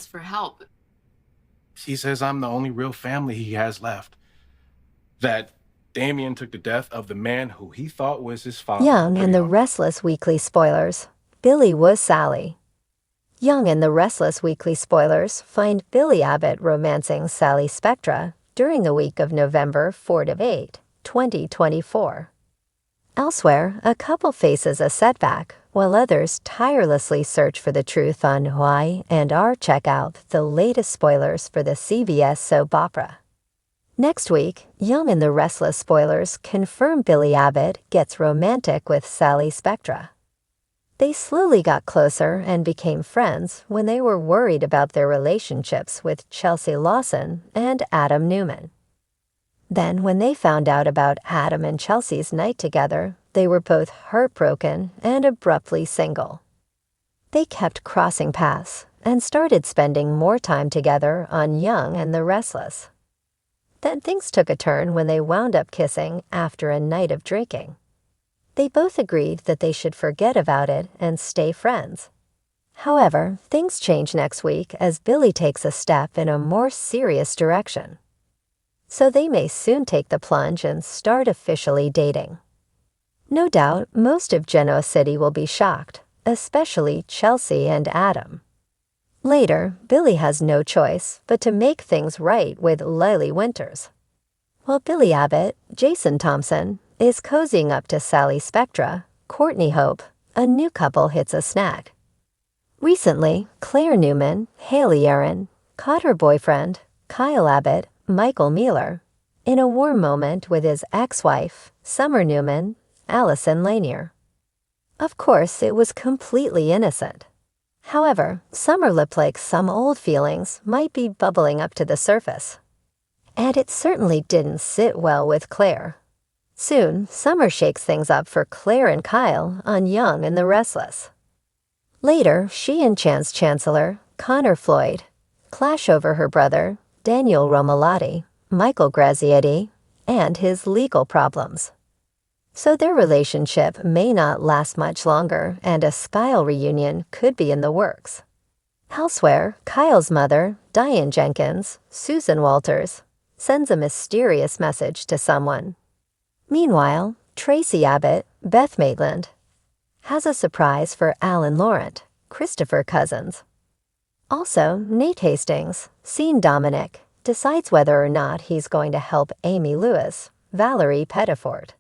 for help. He says I'm the only real family he has left. That Damien took the death of the man who he thought was his father Young too and the young. Restless Weekly spoilers. Billy was Sally. Young and the Restless Weekly spoilers find Billy Abbott romancing Sally Spectra during the week of November 4-8, 2024. Elsewhere, a couple faces a setback, while others tirelessly search for the truth on why and are check out the latest spoilers for the CBS soap opera. Next week, Young and the Restless spoilers confirm Billy Abbott gets romantic with Sally Spectra. They slowly got closer and became friends when they were worried about their relationships with Chelsea Lawson and Adam Newman. Then, when they found out about Adam and Chelsea's night together, they were both heartbroken and abruptly single. They kept crossing paths and started spending more time together on Young and the Restless. Then things took a turn when they wound up kissing after a night of drinking. They both agreed that they should forget about it and stay friends. However, things change next week as Billy takes a step in a more serious direction. So they may soon take the plunge and start officially dating. No doubt, most of Genoa City will be shocked, especially Chelsea and Adam. Later, Billy has no choice but to make things right with Lily Winters. While Billy Abbott, Jason Thompson, is cozying up to Sally Spectra, Courtney Hope, a new couple hits a snag. Recently, Claire Newman, Haley Aaron, caught her boyfriend, Kyle Abbott, Michael Mealer, in a warm moment with his ex-wife, Summer Newman, Allison Lanier. Of course, it was completely innocent. However, Summer looked like some old feelings might be bubbling up to the surface. And it certainly didn't sit well with Claire. Soon, Summer shakes things up for Claire and Kyle on Young and the Restless. Later, she and Chance Chancellor, Connor Floyd, clash over her brother, Daniel Romalotti, Michael Grazietti, and his legal problems. So their relationship may not last much longer, and a Skyle reunion could be in the works. Elsewhere, Kyle's mother, Diane Jenkins, Susan Walters, sends a mysterious message to someone. Meanwhile, Tracy Abbott, Beth Maitland, has a surprise for Alan Laurent, Christopher Cousins. Also, Nate Hastings, Sean Dominic, decides whether or not he's going to help Amy Lewis, Valerie Pettiford.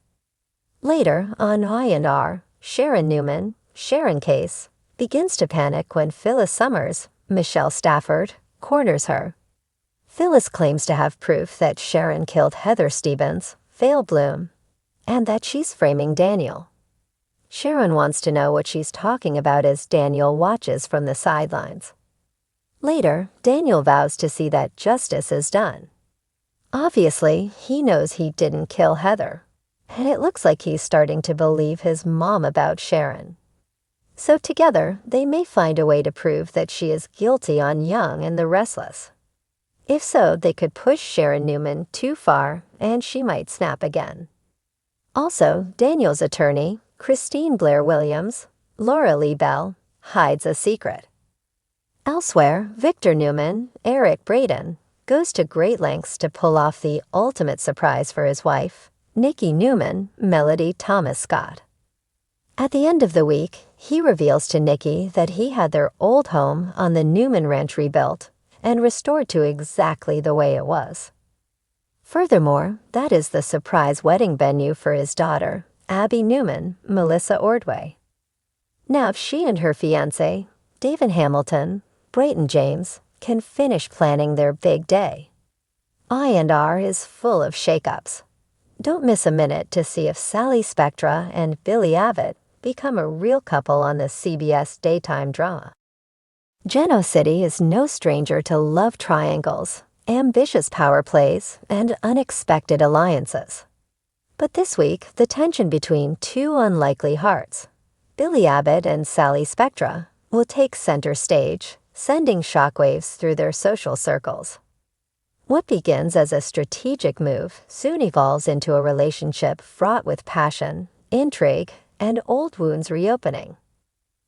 Later, on I&R, Sharon Newman, Sharon Case, begins to panic when Phyllis Summers, Michelle Stafford, corners her. Phyllis claims to have proof that Sharon killed Heather Stevens, Vale Bloom, and that she's framing Daniel. Sharon wants to know what she's talking about as Daniel watches from the sidelines. Later, Daniel vows to see that justice is done. Obviously, he knows he didn't kill Heather, and it looks like he's starting to believe his mom about Sharon. So together, they may find a way to prove that she is guilty on Young and the Restless. If so, they could push Sharon Newman too far, and she might snap again. Also, Daniel's attorney, Christine Blair Williams, Laura Lee Bell, hides a secret. Elsewhere, Victor Newman, Eric Braden, goes to great lengths to pull off the ultimate surprise for his wife, Nikki Newman, Melody Thomas Scott. At the end of the week, he reveals to Nikki that he had their old home on the Newman Ranch rebuilt and restored to exactly the way it was. Furthermore, that is the surprise wedding venue for his daughter, Abby Newman, Melissa Ordway. Now she and her fiancé, David Hamilton, Brayton James, can finish planning their big day. I&R is full of shakeups. Don't miss a minute to see if Sally Spectra and Billy Abbott become a real couple on the CBS daytime drama. Genoa City is no stranger to love triangles, ambitious power plays, and unexpected alliances. But this week, the tension between two unlikely hearts, Billy Abbott and Sally Spectra, will take center stage, sending shockwaves through their social circles. What begins as a strategic move soon evolves into a relationship fraught with passion, intrigue, and old wounds reopening.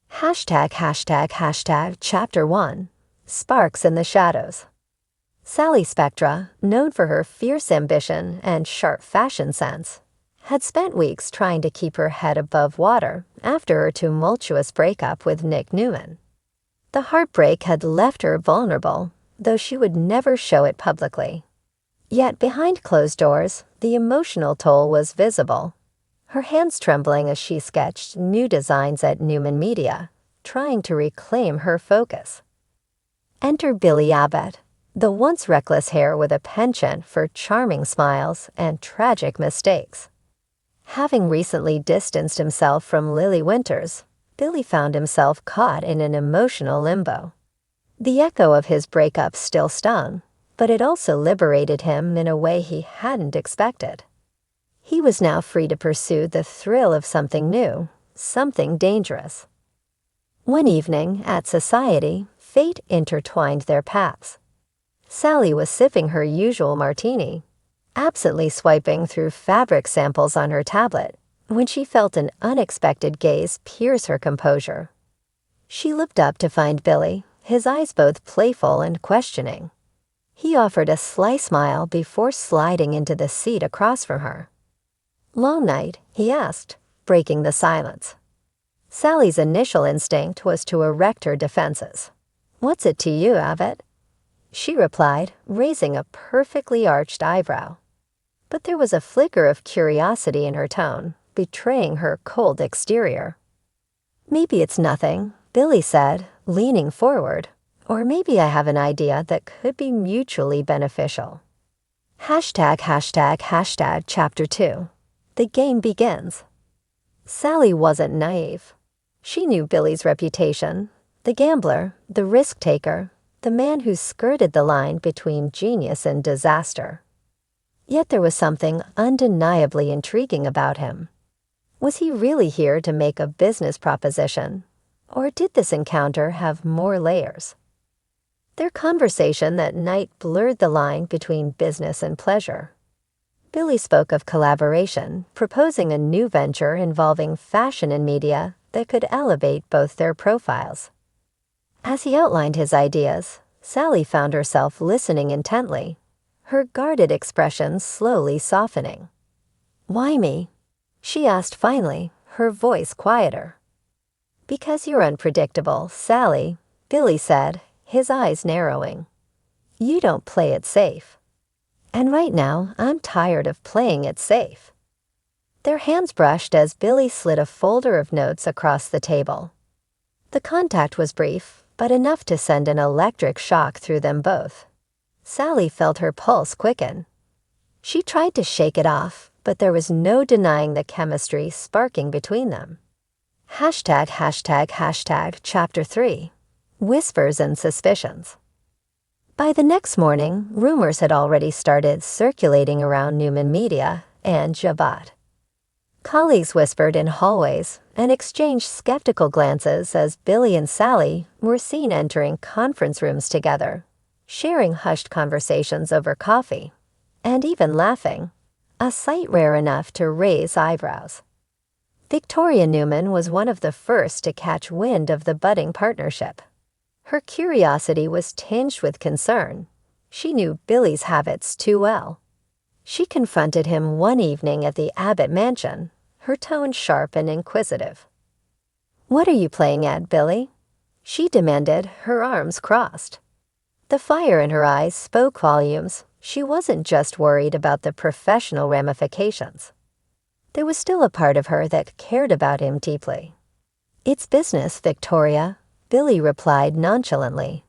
###Chapter 1. Sparks in the Shadows. Sally Spectra, known for her fierce ambition and sharp fashion sense, had spent weeks trying to keep her head above water after her tumultuous breakup with Nick Newman. The heartbreak had left her vulnerable, though she would never show it publicly. Yet behind closed doors, the emotional toll was visible, her hands trembling as she sketched new designs at Newman Media, trying to reclaim her focus. Enter Billy Abbott, the once reckless hair with a penchant for charming smiles and tragic mistakes. Having recently distanced himself from Lily Winters, Billy found himself caught in an emotional limbo. The echo of his breakup still stung, but it also liberated him in a way he hadn't expected. He was now free to pursue the thrill of something new, something dangerous. One evening, at Society, fate intertwined their paths. Sally was sipping her usual martini, absently swiping through fabric samples on her tablet, when she felt an unexpected gaze pierce her composure. She looked up to find Billy, his eyes both playful and questioning. He offered a sly smile before sliding into the seat across from her. "Long night?" he asked, breaking the silence. Sally's initial instinct was to erect her defenses. "What's it to you, Abbott?" She replied, raising a perfectly arched eyebrow. But there was a flicker of curiosity in her tone, betraying her cold exterior. "Maybe it's nothing," Billy said, leaning forward. "Or maybe I have an idea that could be mutually beneficial." Chapter 2. The game begins. Sally wasn't naive. She knew Billy's reputation, the gambler, the risk-taker, the man who skirted the line between genius and disaster. Yet there was something undeniably intriguing about him. Was he really here to make a business proposition, or did this encounter have more layers? Their conversation that night blurred the line between business and pleasure. Billy spoke of collaboration, proposing a new venture involving fashion and media that could elevate both their profiles. As he outlined his ideas, Sally found herself listening intently, her guarded expression slowly softening. "Why me?" she asked finally, her voice quieter. "Because you're unpredictable, Sally," Billy said, his eyes narrowing. "You don't play it safe. And right now, I'm tired of playing it safe." Their hands brushed as Billy slid a folder of notes across the table. The contact was brief, but enough to send an electric shock through them both. Sally felt her pulse quicken. She tried to shake it off, but there was no denying the chemistry sparking between them. Chapter 3. Whispers and Suspicions. By the next morning, rumors had already started circulating around Newman Media and Jabot. Colleagues whispered in hallways and exchanged skeptical glances as Billy and Sally were seen entering conference rooms together, sharing hushed conversations over coffee, and even laughing, a sight rare enough to raise eyebrows. Victoria Newman was one of the first to catch wind of the budding partnership. Her curiosity was tinged with concern. She knew Billy's habits too well. She confronted him one evening at the Abbott mansion, her tone sharp and inquisitive. "What are you playing at, Billy?" she demanded, her arms crossed. The fire in her eyes spoke volumes. She wasn't just worried about the professional ramifications. There was still a part of her that cared about him deeply. "It's business, Victoria," Billy replied nonchalantly.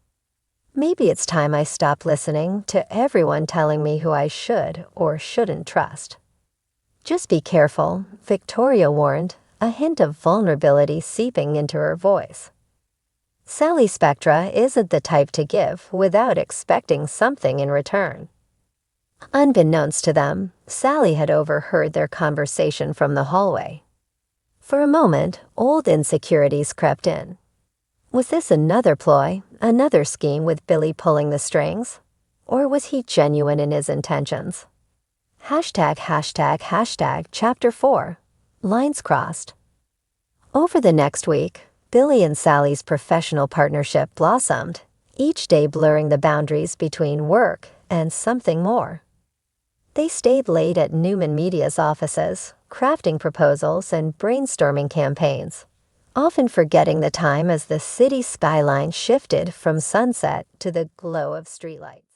"Maybe it's time I stopped listening to everyone telling me who I should or shouldn't trust." "Just be careful," Victoria warned, a hint of vulnerability seeping into her voice. Sally Spectra isn't the type to give without expecting something in return. Unbeknownst to them, Sally had overheard their conversation from the hallway. For a moment, old insecurities crept in. Was this another ploy, another scheme with Billy pulling the strings? Or was he genuine in his intentions? Chapter 4. Lines Crossed. Over the next week, Billy and Sally's professional partnership blossomed, each day blurring the boundaries between work and something more. They stayed late at Newman Media's offices, crafting proposals and brainstorming campaigns, often forgetting the time as the city skyline shifted from sunset to the glow of streetlights.